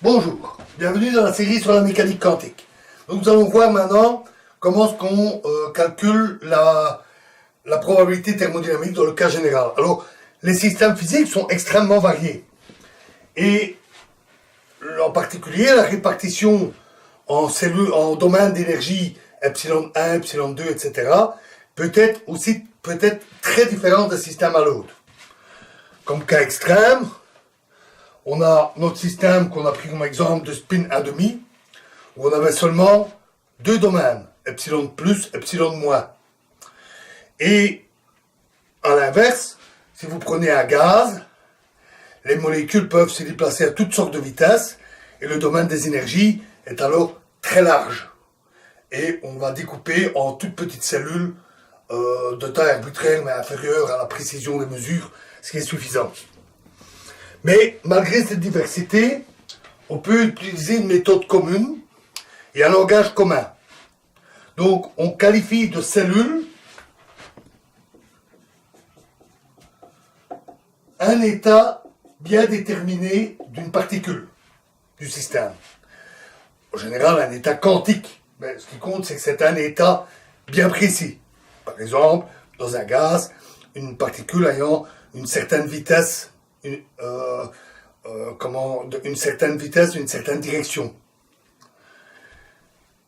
Bonjour, bienvenue dans la série sur la mécanique quantique. Donc nous allons voir maintenant comment est-ce qu'on calcule la probabilité thermodynamique dans le cas général. Alors, les systèmes physiques sont extrêmement variés. Et en particulier, la répartition en cellules, en domaines d'énergie epsilon 1, epsilon 2, etc. peut être très différente d'un système à l'autre. Comme cas extrême, on a notre système qu'on a pris comme exemple de spin 1,5, où on avait seulement deux domaines, epsilon plus, epsilon moins. Et à l'inverse, si vous prenez un gaz, les molécules peuvent se déplacer à toutes sortes de vitesses, et le domaine des énergies est alors très large. Et on va découper en toutes petites cellules de taille arbitraire, mais inférieure à la précision des mesures, ce qui est suffisant. Mais malgré cette diversité, on peut utiliser une méthode commune et un langage commun. Donc on qualifie de cellule un état bien déterminé d'une particule du système. En général, un état quantique. Mais ce qui compte, c'est que c'est un état bien précis. Par exemple, dans un gaz, une particule ayant une certaine vitesse, une certaine vitesse, une certaine direction.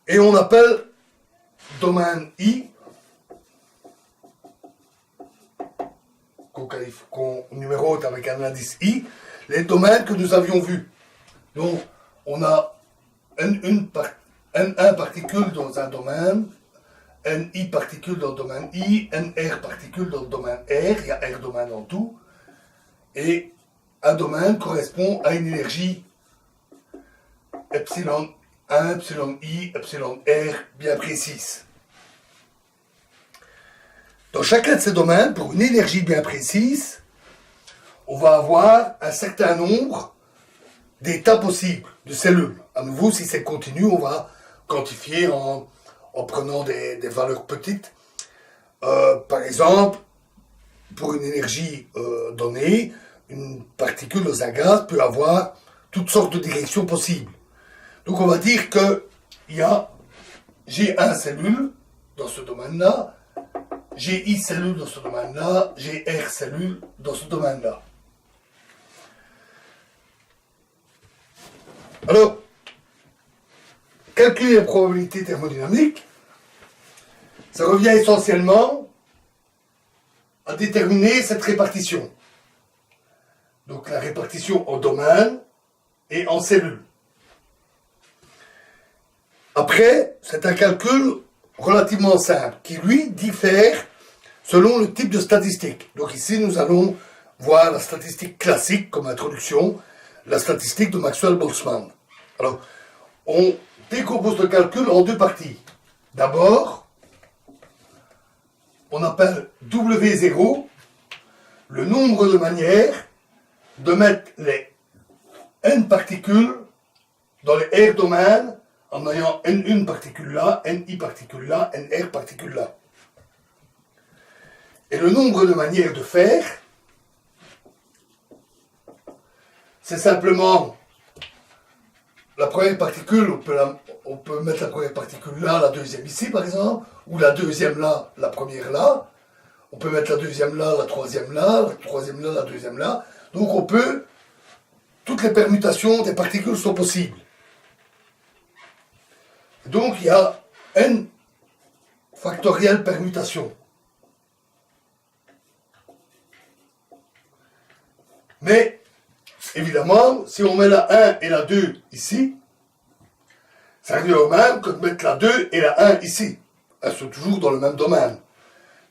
Et on appelle domaine I, qu'on numérote avec un indice I, les domaines que nous avions vus. Donc, on a N1 particules dans un domaine, NI particules dans le domaine I, NR particules dans le domaine R, il y a R domaines en tout, et un domaine correspond à une énergie epsilon 1, epsilon I, epsilon R bien précise. Dans chacun de ces domaines, pour une énergie bien précise, on va avoir un certain nombre d'états possibles, de cellules. À nouveau, si c'est continu, on va quantifier en prenant des valeurs petites. Par exemple, pour une énergie donnée, une particule dans un gaz peut avoir toutes sortes de directions possibles. Donc on va dire que j'ai 1 cellule dans ce domaine-là, j'ai I cellules dans ce domaine-là, j'ai R cellules dans ce domaine-là. Alors, calculer la probabilité thermodynamique, ça revient essentiellement à déterminer cette répartition. Donc la répartition en domaines et en cellules. Après, c'est un calcul relativement simple, qui lui diffère selon le type de statistique. Donc ici, nous allons voir la statistique classique comme introduction, la statistique de Maxwell-Boltzmann. Alors, on décompose le calcul en deux parties. D'abord, on appelle W0 le nombre de manières de mettre les N particules dans les R domaines en ayant N1 particule là, NI particule là, NR particule là. Et le nombre de manières de faire, c'est simplement la première particule, on peut mettre la première particule là, la deuxième ici par exemple, ou la deuxième là, la première là. On peut mettre la deuxième là, la troisième là, la deuxième là. Donc on peut, toutes les permutations des particules sont possibles. Donc il y a n factoriel permutation. Mais, évidemment, si on met la 1 et la 2 ici, ça revient au même que de mettre la 2 et la 1 ici. Elles sont toujours dans le même domaine.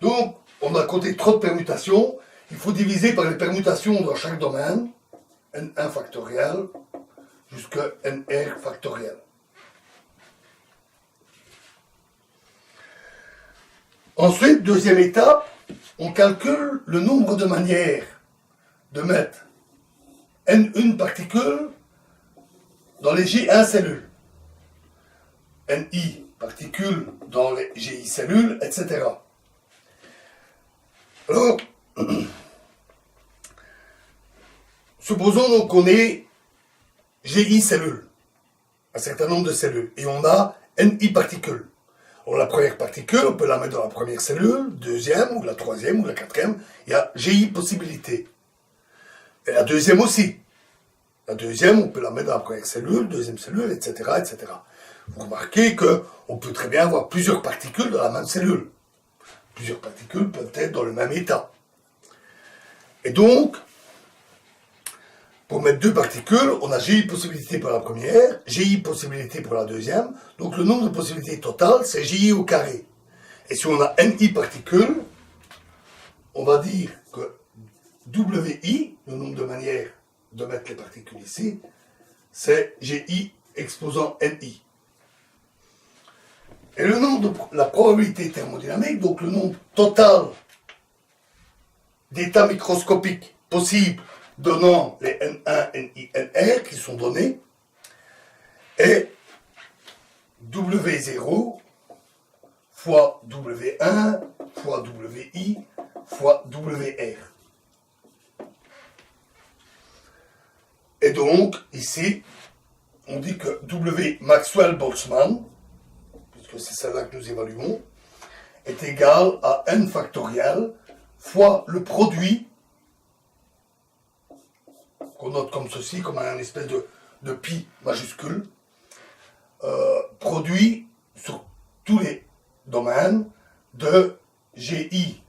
Donc, on a compté trop de permutations. Il faut diviser par les permutations dans chaque domaine, n1 factoriel jusqu'à nr factoriel. Ensuite, deuxième étape, on calcule le nombre de manières de mettre N1 particules dans les J1 cellules, NI particules dans les GI cellules, etc. Alors, supposons donc qu'on ait GI cellules, un certain nombre de cellules, et on a NI particules. Alors la première particule, on peut la mettre dans la première cellule, deuxième, ou la troisième, ou la quatrième, il y a GI possibilités. Et la deuxième aussi. La deuxième, on peut la mettre dans la première cellule, deuxième cellule, etc., etc. Vous remarquez qu'on peut très bien avoir plusieurs particules dans la même cellule. Plusieurs particules peuvent être dans le même état. Et donc, pour mettre deux particules, on a GI possibilités pour la première, GI possibilités pour la deuxième. Donc le nombre de possibilités total, c'est GI au carré. Et si on a NI particules, on va dire que WI, le nombre de manières de mettre les particules ici, c'est GI exposant NI. Et le nombre de la probabilité thermodynamique, donc le nombre total d'états microscopiques possibles donnant les N1, NI, NR qui sont donnés, est W0 fois W1 fois WI fois WR. Et donc, ici, on dit que W Maxwell-Boltzmann, puisque c'est celle-là que nous évaluons, est égal à n factoriel fois le produit, qu'on note comme ceci, comme un espèce de pi majuscule, produit sur tous les domaines de GI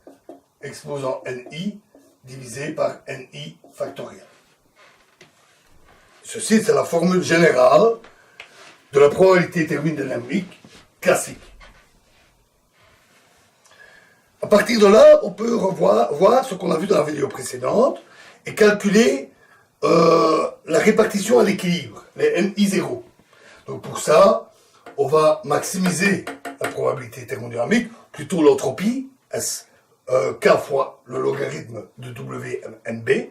exposant NI divisé par NI factoriel. Ceci, c'est la formule générale de la probabilité thermodynamique classique. À partir de là, on peut voir ce qu'on a vu dans la vidéo précédente et calculer la répartition à l'équilibre, les NI0. Donc pour ça, on va maximiser la probabilité thermodynamique, plutôt l'entropie, S, K fois le logarithme de WNB.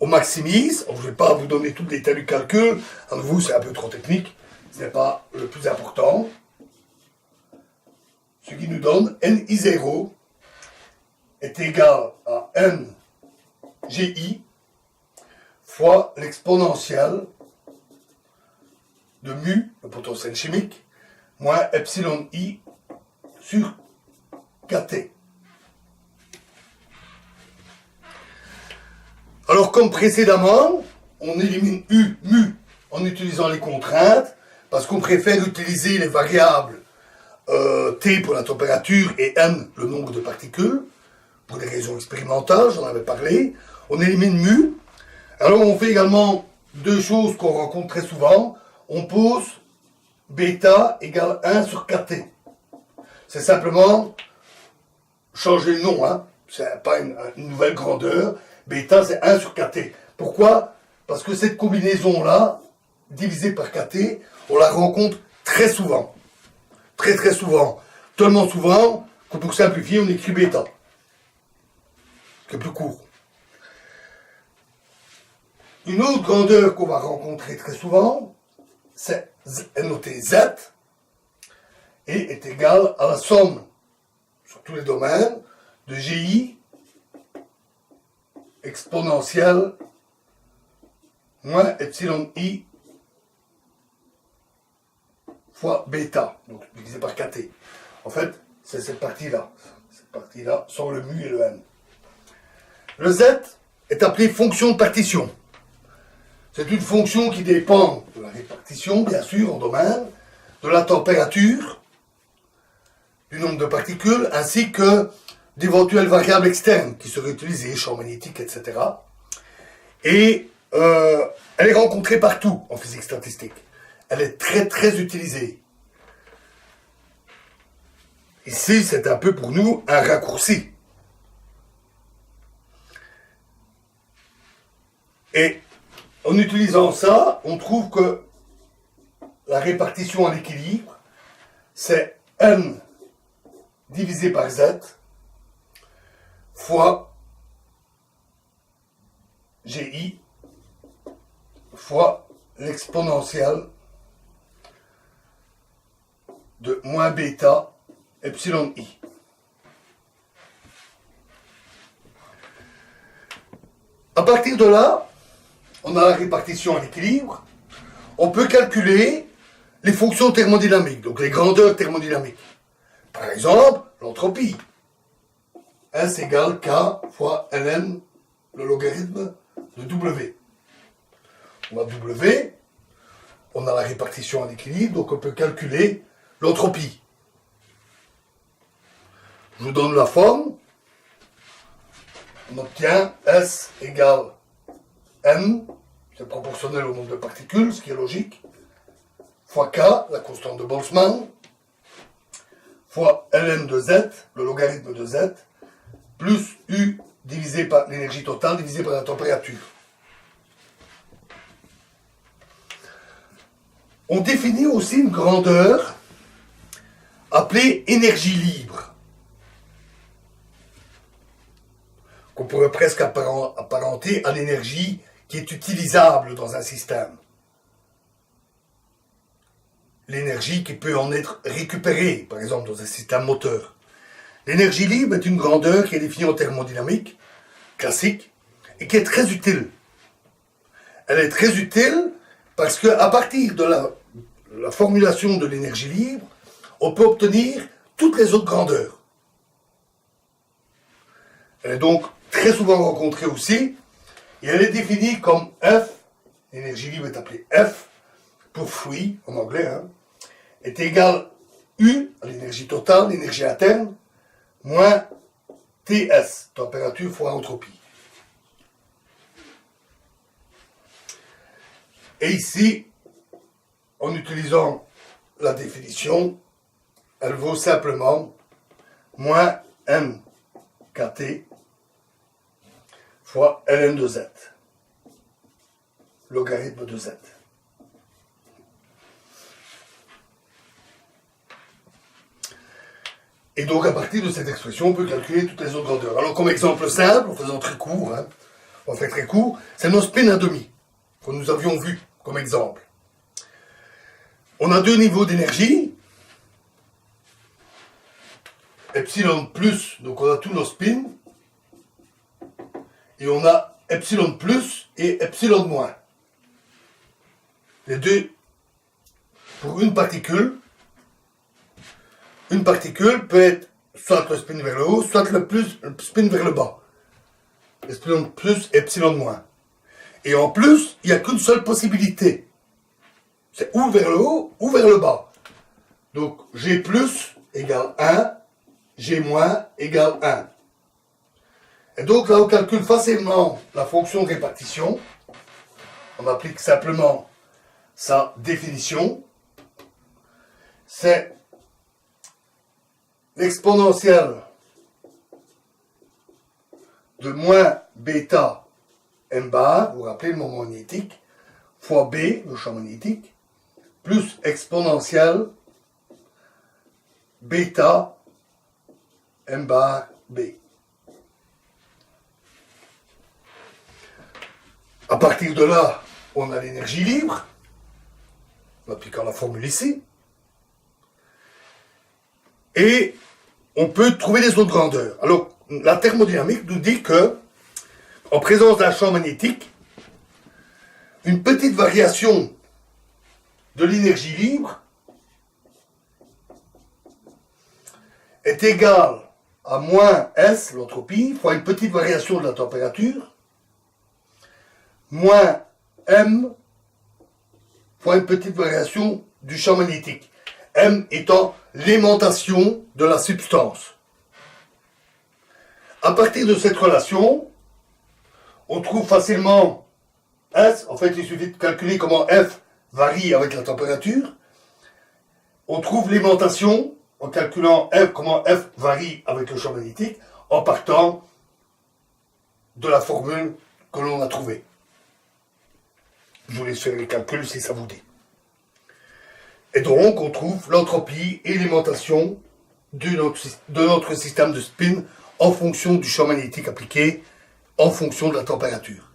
On maximise, je ne vais pas vous donner tout le détail du calcul, à vous c'est un peu trop technique, ce n'est pas le plus important. Ce qui nous donne NI0 est égal à NGI fois l'exponentielle de mu, le potentiel chimique, moins epsilon I sur KT. Alors comme précédemment, on élimine U, mu en utilisant les contraintes, parce qu'on préfère utiliser les variables T pour la température et N le nombre de particules, pour des raisons expérimentales, j'en avais parlé. On élimine mu. Alors on fait également deux choses qu'on rencontre très souvent. On pose bêta égale 1 sur KT. C'est simplement changer le nom, hein. C'est pas une nouvelle grandeur. Bêta, c'est 1 sur KT. Pourquoi? Parce que cette combinaison-là, divisée par KT, on la rencontre très souvent. Très très souvent. Tellement souvent que pour simplifier, on écrit bêta. C'est plus court. Une autre grandeur qu'on va rencontrer très souvent, c'est notée Z, et est égale à la somme, sur tous les domaines, de GI exponentielle moins epsilon I fois bêta, donc divisé par KT. En fait, c'est cette partie-là. Cette partie-là, sans le mu et le n. Le Z est appelé fonction de partition. C'est une fonction qui dépend de la répartition, bien sûr, en domaine, de la température, du nombre de particules, ainsi que d'éventuelles variables externes qui seraient utilisées, champs magnétiques, etc. Et elle est rencontrée partout en physique statistique. Elle est très très utilisée. Ici, c'est un peu pour nous un raccourci. Et en utilisant ça, on trouve que la répartition à l'équilibre, c'est n divisé par z fois GI fois l'exponentielle de moins bêta epsilon I. À partir de là, on a la répartition à l'équilibre, on peut calculer les fonctions thermodynamiques, donc les grandeurs thermodynamiques. Par exemple, l'entropie. S égale K fois Ln, le logarithme de W. On a W, on a la répartition en équilibre, donc on peut calculer l'entropie. Je vous donne la forme. On obtient S égale N, c'est proportionnel au nombre de particules, ce qui est logique, fois K, la constante de Boltzmann, fois Ln de Z, le logarithme de Z, plus U divisé par l'énergie totale divisé par la température. On définit aussi une grandeur appelée énergie libre, qu'on pourrait presque apparenter à l'énergie qui est utilisable dans un système. L'énergie qui peut en être récupérée, par exemple dans un système moteur. L'énergie libre est une grandeur qui est définie en thermodynamique classique et qui est très utile. Elle est très utile parce qu'à partir de la formulation de l'énergie libre, on peut obtenir toutes les autres grandeurs. Elle est donc très souvent rencontrée aussi, et elle est définie comme F, l'énergie libre est appelée F, pour free en anglais, est égale U, l'énergie totale, l'énergie interne, moins TS, température fois entropie. Et ici, en utilisant la définition, elle vaut simplement moins mkt fois ln de z, logarithme de z. Et donc, à partir de cette expression, on peut calculer toutes les autres grandeurs. Alors, comme exemple simple, en faisant très court, on fait très court, c'est nos spins à demi, que nous avions vu comme exemple. On a deux niveaux d'énergie, epsilon plus, donc on a tous nos spins, et on a epsilon plus et epsilon moins. Les deux, pour une particule peut être soit le spin vers le haut, soit le spin vers le bas. Epsilon plus, epsilon moins. Et en plus, il n'y a qu'une seule possibilité. C'est ou vers le haut ou vers le bas. Donc, G plus égale 1, G moins égale 1. Et donc là, on calcule facilement la fonction de répartition. On applique simplement sa définition. C'est l'exponentielle de moins bêta m bar, vous vous rappelez le moment magnétique, fois B, le champ magnétique, plus exponentielle bêta m bar B. À partir de là, on a l'énergie libre, en appliquant la formule ici, et on peut trouver les autres grandeurs. Alors, la thermodynamique nous dit que, en présence d'un champ magnétique, une petite variation de l'énergie libre est égale à moins S, l'entropie, fois une petite variation de la température, moins M, fois une petite variation du champ magnétique. M étant l'aimantation de la substance. À partir de cette relation, on trouve facilement S, en fait il suffit de calculer comment F varie avec la température. On trouve l'aimantation en calculant F, comment F varie avec le champ magnétique, en partant de la formule que l'on a trouvée. Je vous laisse faire les calculs si ça vous dit. Et donc, on trouve l'entropie et l'aimantation de notre système de spin en fonction du champ magnétique appliqué, en fonction de la température.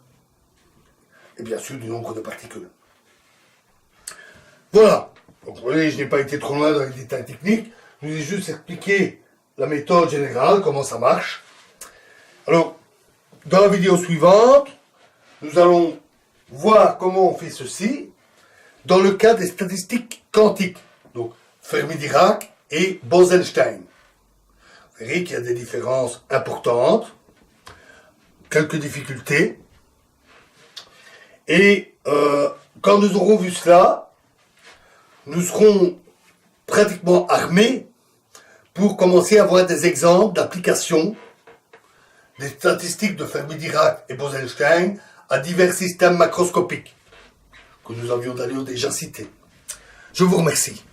Et bien sûr, du nombre de particules. Voilà. Donc, vous voyez, je n'ai pas été trop loin dans les détails techniques. Je vous ai juste expliqué la méthode générale, comment ça marche. Alors, dans la vidéo suivante, nous allons voir comment on fait ceci. dans le cas des statistiques quantiques, donc Fermi-Dirac et Bose-Einstein. Vous verrez qu'il y a des différences importantes, quelques difficultés, et quand nous aurons vu cela, nous serons pratiquement armés pour commencer à voir des exemples d'application des statistiques de Fermi-Dirac et Bose-Einstein à divers systèmes macroscopiques que nous avions d'ailleurs déjà cités. Je vous remercie.